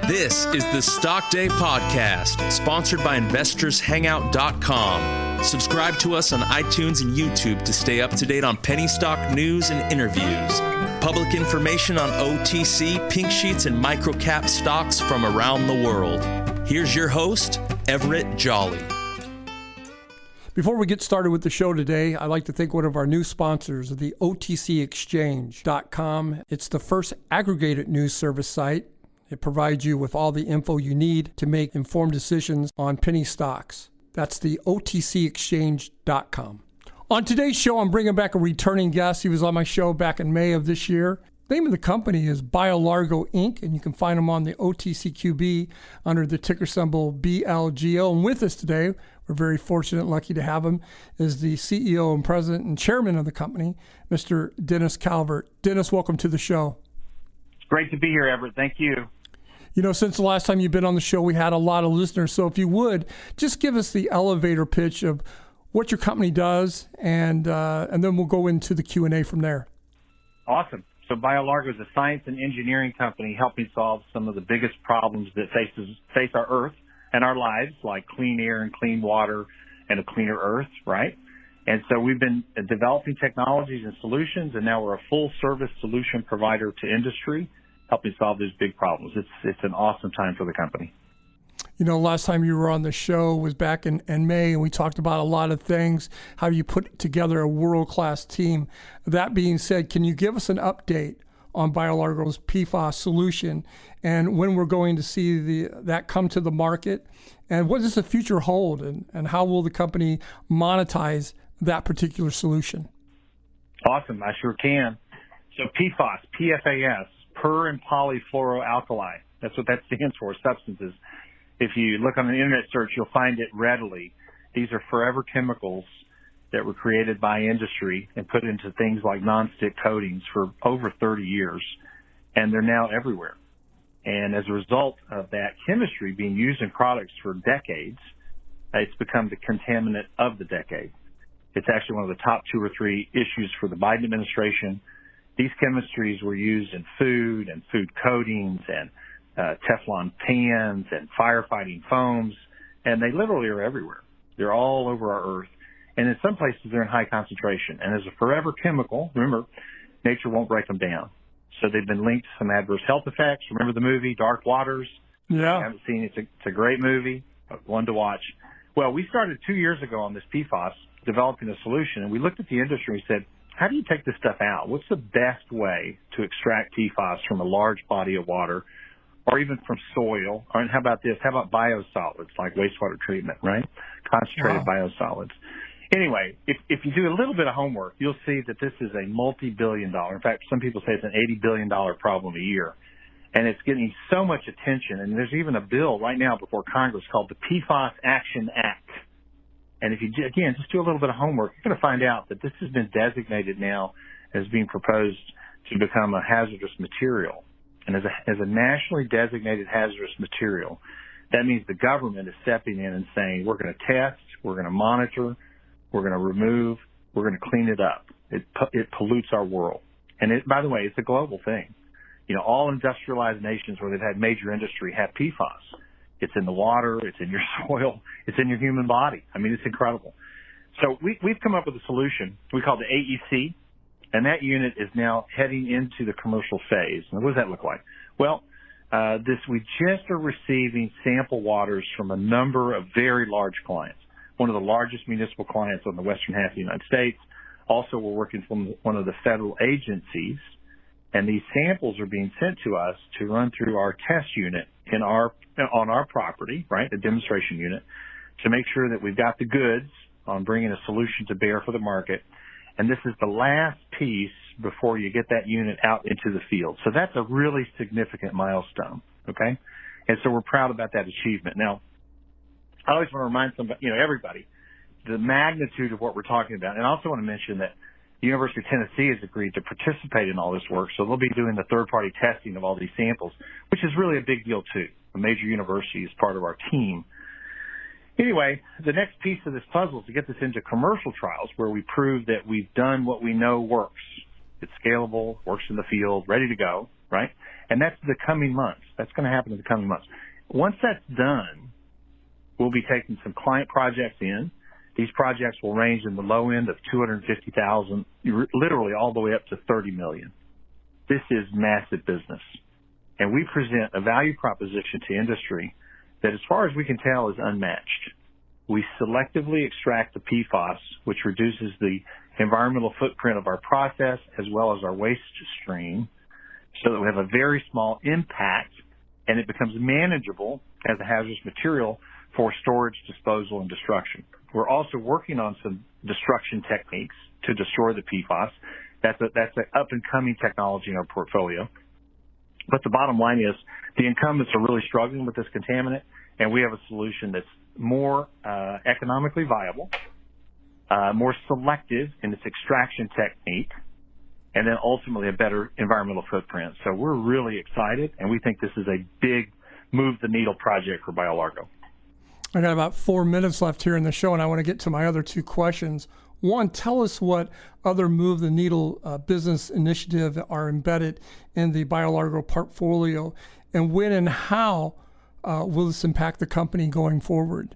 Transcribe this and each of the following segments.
This is the Stock Day Podcast, sponsored by InvestorsHangout.com. Subscribe to us on iTunes and YouTube to stay up to date on penny stock news and interviews. Public information on OTC, pink sheets, and microcap stocks from around the world. Here's your host, Everett Jolly. Before we get started with the show today, I'd like to thank one of our new sponsors, the OTCExchange.com. It's the first aggregated news service site. It provides you with all the info you need to make informed decisions on penny stocks. That's the OTCExchange.com. On today's show, I'm bringing back a returning guest. He was on my show back in May of this year. The name of the company is BioLargo Inc., and you can find them on the OTCQB under the ticker symbol BLGO. And with us today, we're very fortunate and lucky to have him, is the CEO and president and chairman of the company, Mr. Dennis Calvert. Dennis, welcome to the show. It's great to be here, Everett. Thank you. You know, since the last time you've been on the show, we had a lot of listeners. So if you would, just give us the elevator pitch of what your company does, and then we'll go into the Q&A from there. Awesome. So BioLargo is a science and engineering company helping solve some of the biggest problems that face our Earth and our lives, like clean air and clean water and a cleaner Earth, right? And so we've been developing technologies and solutions, and now we're a full-service solution provider to industry, helping solve these big problems. It's an awesome time for the company. You know, last time you were on the show was back in May, and we talked about a lot of things, how you put together a world-class team. That being said, can you give us an update on BioLargo's PFAS solution and when we're going to see that come to the market? And what does the future hold, and how will the company monetize that particular solution? Awesome. I sure can. So PFAS, PFAS, per and polyfluoroalkyl. That's what that stands for, substances. If you look on an internet search, you'll find it readily. These are forever chemicals that were created by industry and put into things like nonstick coatings for over 30 years, and they're now everywhere. And as a result of that chemistry being used in products for decades, it's become the contaminant of the decade. It's actually one of the top 2 or 3 issues for the Biden administration. These chemistries were used in food and food coatings and Teflon pans and firefighting foams, and they literally are everywhere. They're all over our Earth, and in some places they're in high concentration. And as a forever chemical, remember, nature won't break them down. So they've been linked to some adverse health effects. Remember the movie Dark Waters? Yeah. If you haven't seen it, it's a great movie, one to watch. Well, we started 2 years ago on this PFAS, developing a solution, and we looked at the industry and said, how do you take this stuff out? What's the best way to extract PFAS from a large body of water, or even from soil? Or how about this? How about biosolids, like wastewater treatment, right? Concentrated biosolids. Anyway, if you do a little bit of homework, you'll see that this is a multi-billion-dollar, in fact, some people say it's an $80 billion problem a year. And it's getting so much attention. And there's even a bill right now before Congress called the PFAS Action Act. And if you, again, just do a little bit of homework, you're going to find out that this has been designated now as being proposed to become a hazardous material. And as a nationally designated hazardous material, that means the government is stepping in and saying, we're going to test, we're going to monitor, we're going to remove, we're going to clean it up. It pollutes our world. And by the way, it's a global thing. You know, all industrialized nations where they've had major industry have PFAS. It's in the water, it's in your soil, it's in your human body. I mean, it's incredible. So we've come up with a solution we call the AEC. And that unit is now heading into the commercial phase. And what does that look like? Well, we just are receiving sample waters from a number of very large clients. One of the largest municipal clients on the western half of the United States. Also, we're working from one of the federal agencies. And these samples are being sent to us to run through our test unit on our property, right, the demonstration unit, to make sure that we've got the goods on bringing a solution to bear for the market. And this is the last piece before you get that unit out into the field. So that's a really significant milestone, okay? And so we're proud about that achievement. Now, I always want to remind everybody, the magnitude of what we're talking about. And I also want to mention that the University of Tennessee has agreed to participate in all this work. So they'll be doing the third-party testing of all these samples, which is really a big deal, too. A major university is part of our team. Anyway, the next piece of this puzzle is to get this into commercial trials where we prove that we've done what we know works. It's scalable, works in the field, ready to go. right? And that's the coming months. That's going to happen in the coming months. Once that's done, we'll be taking some client projects in. These projects will range in the low end of $250,000, literally all the way up to $30 million. This is massive business. And we present a value proposition to industry that, as far as we can tell, is unmatched. We selectively extract the PFAS, which reduces the environmental footprint of our process as well as our waste stream, so that we have a very small impact and it becomes manageable as a hazardous material for storage, disposal, and destruction. We're also working on some destruction techniques to destroy the PFAS. That's an up-and-coming technology in our portfolio. But the bottom line is the incumbents are really struggling with this contaminant, and we have a solution that's more economically viable, more selective in its extraction technique, and then ultimately a better environmental footprint. So we're really excited, and we think this is a big move-the-needle project for BioLargo. I got about 4 minutes left here in the show, and I want to get to my other two questions. One, tell us what other move-the-needle business initiatives are embedded in the BioLargo portfolio, and when and how will this impact the company going forward?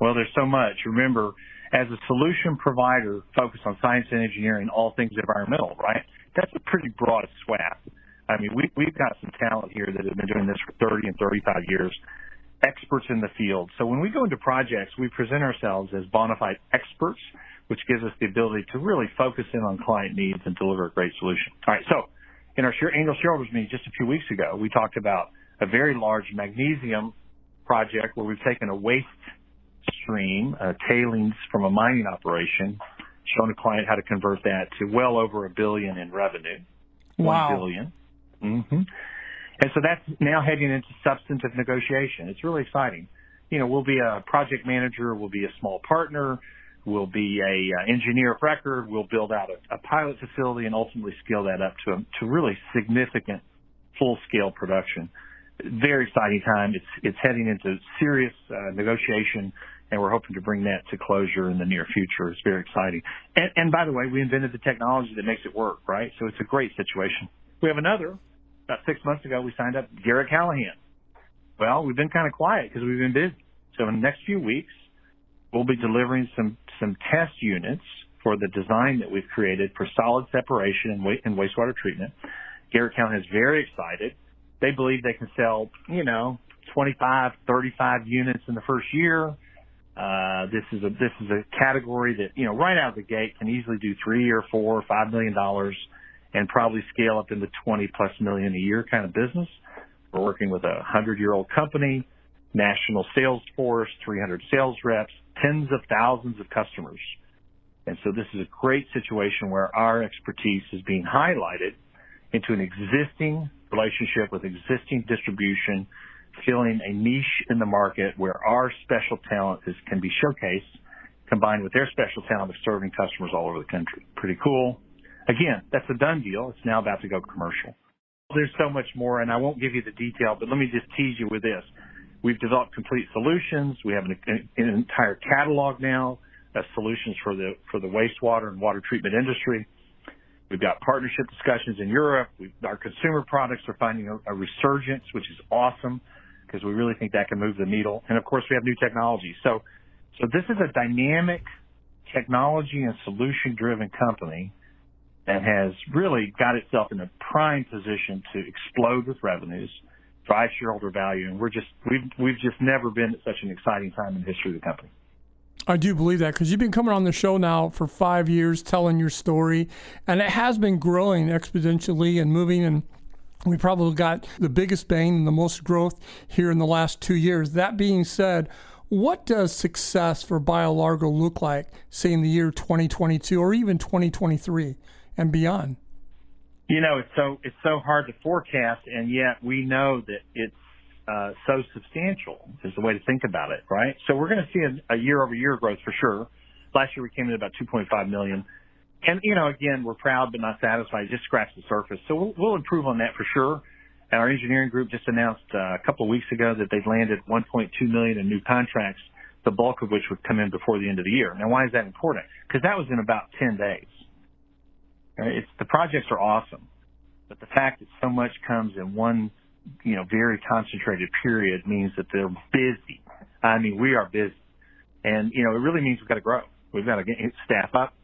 Well, there's so much. Remember, as a solution provider focused on science and engineering, all things environmental, right? That's a pretty broad swath. I mean, we've got some talent here that have been doing this for 30 and 35 years, experts in the field. So when we go into projects, we present ourselves as bona fide experts, which gives us the ability to really focus in on client needs and deliver a great solution. All right, so in our annual shareholders meeting just a few weeks ago, we talked about a very large magnesium project where we've taken a waste stream, tailings from a mining operation, shown a client how to convert that to well over $1 billion in revenue. Wow. $1 billion. Mm-hmm. And so that's now heading into substantive negotiation. It's really exciting. You know, we'll be a project manager, we'll be a small partner, we'll be a engineer of record, we'll build out a pilot facility and ultimately scale that up to really significant full-scale production. Very exciting time. It's heading into serious negotiation, and we're hoping to bring that to closure in the near future. It's very exciting. And by the way, we invented the technology that makes it work, right? So it's a great situation. We have another. About 6 months ago, we signed up Garrett Callahan. Well, we've been kind of quiet because we've been busy. So in the next few weeks, we'll be delivering some test units for the design that we've created for solid separation and wastewater treatment. Garrett Callahan is very excited. They believe they can sell, 25, 35 units in the first year. This is a category that, right out of the gate can easily do $3 or $4 or $5 million and probably scale up into 20+ million a year kind of business. We're working with a 100-year-old company, national sales force, 300 sales reps, tens of thousands of customers. And so this is a great situation where our expertise is being highlighted into an existing relationship with existing distribution, filling a niche in the market where our special talent can be showcased, combined with their special talent of serving customers all over the country. Pretty cool. Again, that's a done deal. It's now about to go commercial. There's so much more, and I won't give you the detail, but let me just tease you with this. We've developed complete solutions. We have an entire catalog now of solutions for the wastewater and water treatment industry. We've got partnership discussions in Europe. Our consumer products are finding a resurgence, which is awesome because we really think that can move the needle. And, of course, we have new technology. So this is a dynamic technology and solution-driven company that has really got itself in a prime position to explode with revenues, drive shareholder value, and we've just never been at such an exciting time in the history of the company. I do believe that because you've been coming on the show now for 5 years telling your story, and it has been growing exponentially and moving, and we probably got the biggest bang and the most growth here in the last 2 years. That being said, what does success for BioLargo look like, say, in the year 2022 or even 2023 and beyond? It's so hard to forecast, and yet we know that it's so substantial is the way to think about it, right? So we're going to see a year-over-year growth for sure. Last year we came in at about 2.5 million. And, again, we're proud but not satisfied. Just scratch the surface. So we'll improve on that for sure. And our engineering group just announced a couple of weeks ago that they've landed 1.2 million in new contracts, the bulk of which would come in before the end of the year. Now, why is that important? Because that was in about 10 days. Right? The projects are awesome. But the fact that so much comes in one, very concentrated period means that they're busy. I mean, we are busy. And, it really means we've got to grow. We've got to get staff up.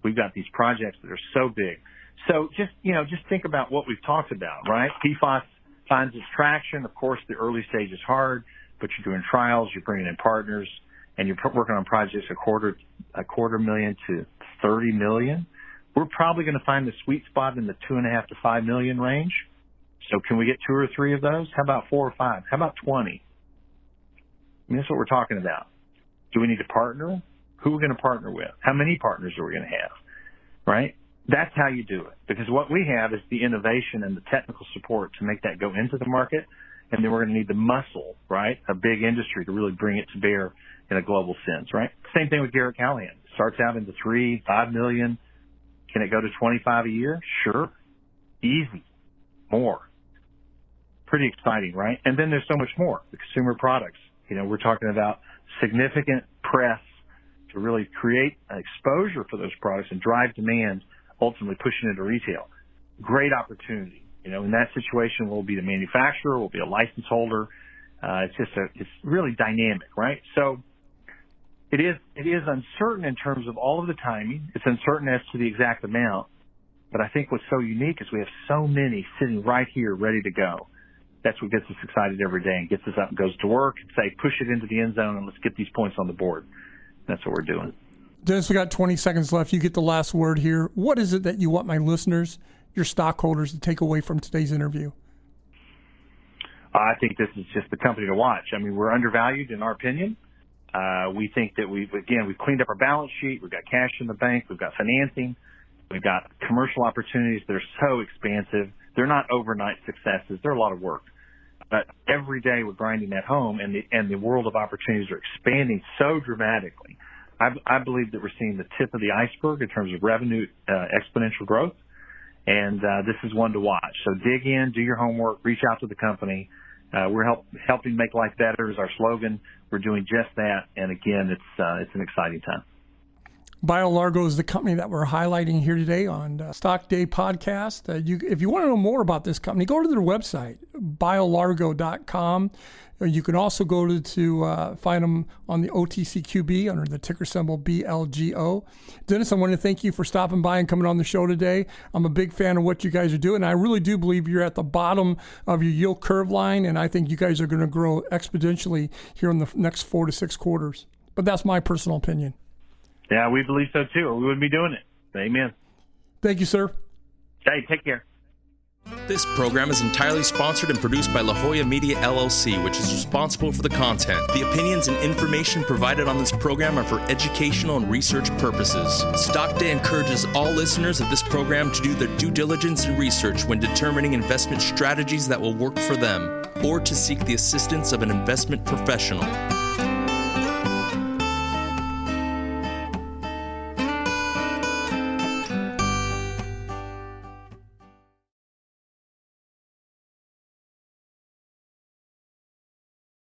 We've got these projects that are so big. So just think about what we've talked about, right? PFAS finds its traction. Of course, the early stage is hard, but you're doing trials, you're bringing in partners, and you're working on projects a quarter million to 30 million. We're probably going to find the sweet spot in the 2.5 to 5 million range. So can we get 2 or 3 of those? How about 4 or 5? How about 20? I mean, that's what we're talking about. Do we need to partner? Who are we going to partner with? How many partners are we going to have? Right? That's how you do it. Because what we have is the innovation and the technical support to make that go into the market. And then we're going to need the muscle, right? A big industry to really bring it to bear in a global sense, right? Same thing with Garrett Callahan. Starts out in the 3, 5 million. Can it go to 25 a year? Sure. Easy. More. Pretty exciting, right? And then there's so much more. The consumer products. We're talking about significant press to really create exposure for those products and drive demand, ultimately pushing into retail. Great opportunity. In that situation, we'll be the manufacturer, we'll be a license holder. It's really dynamic, right? So it is uncertain in terms of all of the timing. It's uncertain as to the exact amount. But I think what's so unique is we have so many sitting right here ready to go. That's what gets us excited every day and gets us up and goes to work and say, push it into the end zone and let's get these points on the board. That's what we're doing. Dennis, we got 20 seconds left. You get the last word here. What is it that you want my listeners, your stockholders, to take away from today's interview? I think this is just the company to watch. I mean, we're undervalued in our opinion. We think that we've cleaned up our balance sheet. We've got cash in the bank. We've got financing. We've got commercial opportunities that are so expansive. They're not overnight successes. They're a lot of work. But every day we're grinding that home, and the world of opportunities are expanding so dramatically. I believe that we're seeing the tip of the iceberg in terms of revenue exponential growth, and this is one to watch. So dig in, do your homework, reach out to the company. We're helping make life better is our slogan. We're doing just that, and again, it's an exciting time. BioLargo is the company that we're highlighting here today on Stock Day Podcast. If you want to know more about this company, go to their website, biolargo.com. You can also go to find them on the OTCQB under the ticker symbol BLGO. Dennis, I want to thank you for stopping by and coming on the show today. I'm a big fan of what you guys are doing. I really do believe you're at the bottom of your yield curve line, and I think you guys are going to grow exponentially here in the next 4 to 6 quarters. But that's my personal opinion. Yeah, we believe so too, or we wouldn't be doing it. Amen. Thank you, sir. Hey, take care. This program is entirely sponsored and produced by La Jolla Media LLC, which is responsible for the content. The opinions and information provided on this program are for educational and research purposes. Stock Day encourages all listeners of this program to do their due diligence and research when determining investment strategies that will work for them, or to seek the assistance of an investment professional.